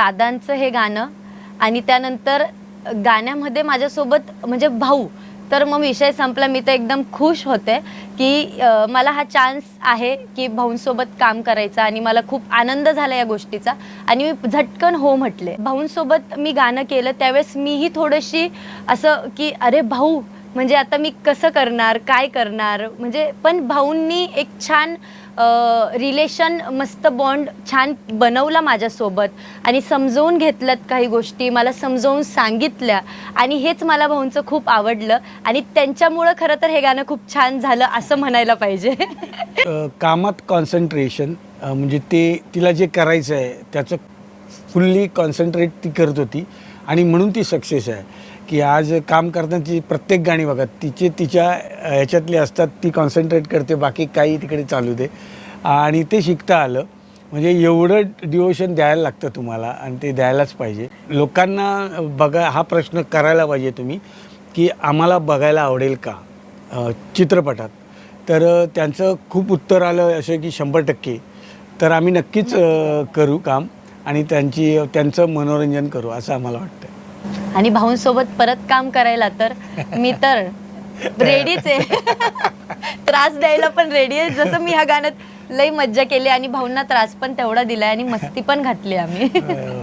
दादांचं हे गाणं आणि त्यानंतर गाण्यामध्ये माझ्यासोबत म्हणजे भाऊ, तर मग विषय संपला. मी तर एकदम खुश होते की मला हा चान्स आहे की भाऊंसोबत काम करायचा आणि मला खूप आनंद झाला या गोष्टीचा आणि मी झटकन हो म्हटले. भाऊंसोबत मी गाणं केलं त्यावेळेस मीही थोडीशी असं की अरे भाऊ म्हणजे आता मी कसं करणार, काय करणार, म्हणजे पण भाऊंनी एक छान रिलेशन, मस्त बॉन्ड छान बनवला माझ्यासोबत आणि समजवून घेतल्यात काही गोष्टी, मला समजावून सांगितल्या आणि हेच मला भाऊंचं खूप आवडलं आणि त्यांच्यामुळं खरं तर हे गाणं खूप छान झालं असं म्हणायला पाहिजे. कामात कॉन्सन्ट्रेशन म्हणजे ते तिला जे करायचं आहे त्याचं फुल्ली कॉन्सन्ट्रेट ती करत होती आणि म्हणून ती सक्सेस आहे की आज काम करतानाची प्रत्येक गाणी बघा तिच्या ह्याच्यातली असतात, ती कॉन्सन्ट्रेट करते, बाकी काही तिकडे चालू दे आणि ते शिकता आलं. म्हणजे एवढं डिवोशन द्यायला लागतं तुम्हाला आणि ते द्यायलाच पाहिजे. लोकांना बघा हा प्रश्न करायला पाहिजे तुम्ही की आम्हाला बघायला आवडेल का चित्रपटात, तर त्यांचं खूप उत्तर आलं असं की 100%. तर आम्ही नक्कीच करू काम आणि त्यांचं मनोरंजन करू असं आम्हाला वाटतं. आणि भाऊंसोबत परत काम करायला तर मी तर रेडीच आहे. त्रास द्यायला पण रेडी आहे. जसं मी ह्या गाण्यात लई मज्जा केली आणि भाऊंना त्रास पण तेवढा दिलाय आणि मस्ती पण घातली आम्ही.